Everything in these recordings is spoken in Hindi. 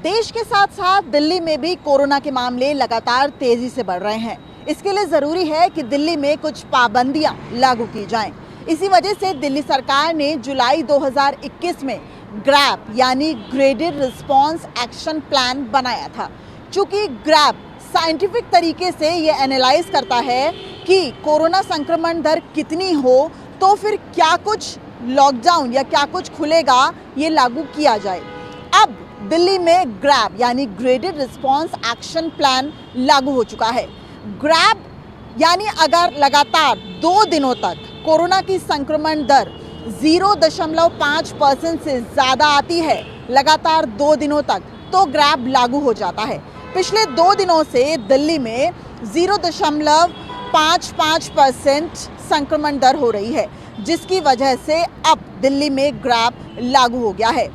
देश के साथ साथ दिल्ली में भी कोरोना के मामले लगातार तेजी से बढ़ रहे हैं। इसके लिए जरूरी है कि दिल्ली में कुछ पाबंदियां लागू की जाएं। इसी वजह से दिल्ली सरकार ने जुलाई 2021 में ग्रैप यानी ग्रेडेड रिस्पांस एक्शन प्लान बनाया था। चूंकि ग्रैप साइंटिफिक तरीके से ये एनालाइज करता है कि कोरोना संक्रमण दर कितनी हो तो फिर क्या कुछ लॉकडाउन या क्या कुछ खुलेगा ये लागू किया जाए। अब दिल्ली में ग्रैप यानी ग्रेडेड रिस्पांस एक्शन प्लान लागू हो चुका है। ग्रैप यानी अगर लगातार 2 दिनों तक कोरोना की संक्रमण दर 0.5% से ज़्यादा आती है लगातार 2 दिनों तक, तो ग्रैप लागू हो जाता है। पिछले 2 दिनों से दिल्ली में 0.55% संक्रमण दर हो रही है, जिसकी वजह से अब दिल्ली में ग्रैप लागू हो गया है।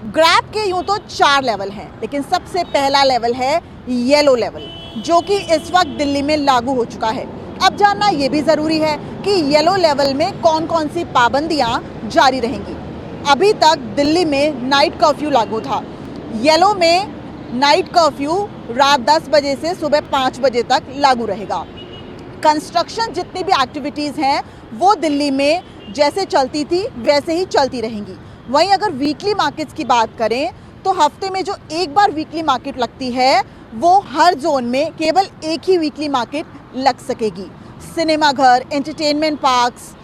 ग्रैप के यूं तो 4 लेवल हैं, लेकिन सबसे पहला लेवल है येलो लेवल, जो कि इस वक्त दिल्ली में लागू हो चुका है। अब जानना ये भी ज़रूरी है कि येलो लेवल में कौन कौन सी पाबंदियां जारी रहेंगी। अभी तक दिल्ली में नाइट कर्फ्यू लागू था। येलो में नाइट कर्फ्यू रात 10 बजे से सुबह 5 बजे तक लागू रहेगा। कंस्ट्रक्शन जितनी भी एक्टिविटीज़ हैं वो दिल्ली में जैसे चलती थी वैसे ही चलती रहेंगी। वहीं अगर वीकली मार्केट्स की बात करें तो हफ्ते में जो एक बार वीकली मार्केट लगती है वो हर जोन में केवल एक ही वीकली मार्केट लग सकेगी। सिनेमाघर, एंटरटेनमेंट पार्क्स,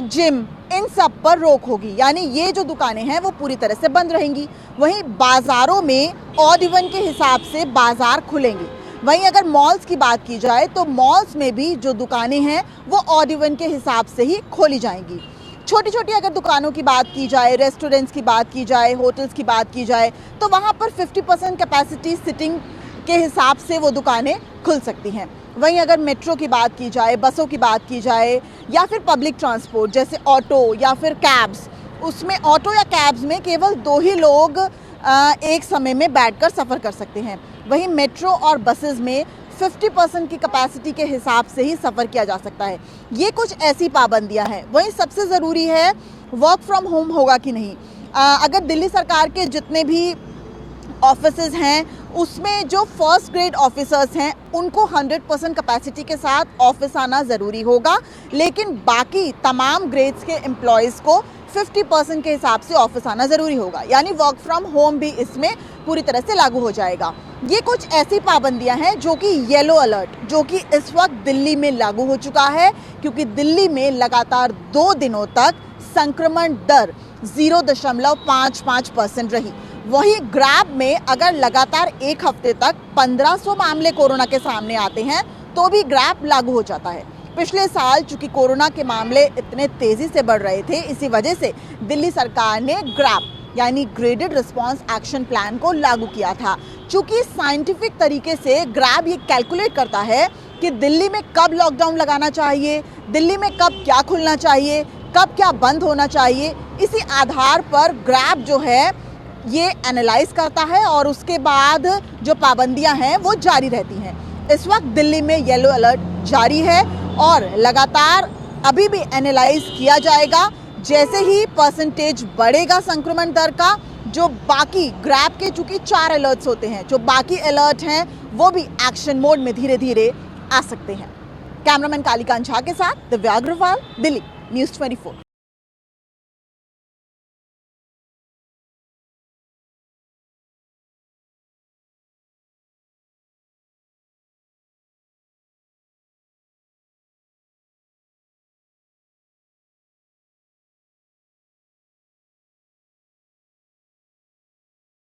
जिम, इन सब पर रोक होगी, यानी ये जो दुकानें हैं वो पूरी तरह से बंद रहेंगी। वहीं बाज़ारों में ऑड इवन के हिसाब से बाज़ार खुलेंगे। वहीं अगर मॉल्स की बात की जाए तो मॉल्स में भी जो दुकानें हैं वो ऑड इवन के हिसाब से ही खोली जाएंगी। छोटी छोटी अगर दुकानों की बात की जाए, रेस्टोरेंट्स की बात की जाए, होटल्स की बात की जाए तो वहाँ पर 50% कैपेसिटी सिटिंग के हिसाब से वो दुकानें खुल सकती हैं। वहीं अगर मेट्रो की बात की जाए, बसों की बात की जाए या फिर पब्लिक ट्रांसपोर्ट जैसे ऑटो या फिर कैब्स, उसमें ऑटो या कैब्स में केवल 2 ही लोग एक समय में बैठकर सफ़र कर सकते हैं। वहीं मेट्रो और बसेस में 50% की कैपेसिटी के हिसाब से ही सफ़र किया जा सकता है। ये कुछ ऐसी पाबंदियां हैं। वहीं सबसे ज़रूरी है वर्क फ्रॉम होम होगा कि नहीं। अगर दिल्ली सरकार के जितने भी ऑफिसेज हैं उसमें जो फर्स्ट ग्रेड ऑफिसर्स हैं उनको 100% कैपेसिटी के साथ ऑफिस आना ज़रूरी होगा, लेकिन बाकी तमाम ग्रेड्स के एम्प्लॉयज़ को 50% के हिसाब से ऑफिस आना ज़रूरी होगा, यानी वर्क फ्रॉम होम भी इसमें पूरी तरह से लागू हो जाएगा। ये कुछ ऐसी पाबंदियां हैं जो कि येलो अलर्ट, जो कि इस वक्त दिल्ली में लागू हो चुका है, क्योंकि दिल्ली में लगातार 2 दिनों तक संक्रमण दर 0.55% रही। वहीं ग्रैप में अगर लगातार 1 हफ्ते तक 1500 मामले कोरोना के सामने आते हैं तो भी ग्रैप लागू हो जाता है। पिछले साल चूंकि कोरोना के मामले इतने तेजी से बढ़ रहे थे, इसी वजह से दिल्ली सरकार ने ग्रैप यानी ग्रेडेड रिस्पांस एक्शन प्लान को लागू किया था। चूंकि साइंटिफिक तरीके से ग्रैप ये कैलकुलेट करता है कि दिल्ली में कब लॉकडाउन लगाना चाहिए, दिल्ली में कब क्या खुलना चाहिए, कब क्या बंद होना चाहिए। इसी आधार पर ग्रैप जो है ये एनालाइज करता है और उसके बाद जो पाबंदियां हैं वो जारी रहती हैं। इस वक्त दिल्ली में येलो अलर्ट जारी है और लगातार अभी भी एनालाइज किया जाएगा। जैसे ही परसेंटेज बढ़ेगा संक्रमण दर का, जो बाकी ग्रैप के चूंकि 4 अलर्ट्स होते हैं, जो बाकी अलर्ट हैं वो भी एक्शन मोड में धीरे धीरे आ सकते हैं। कैमरामैन कालिकांत झा के साथ दिव्या अग्रवाल, दिल्ली, न्यूज़ 24।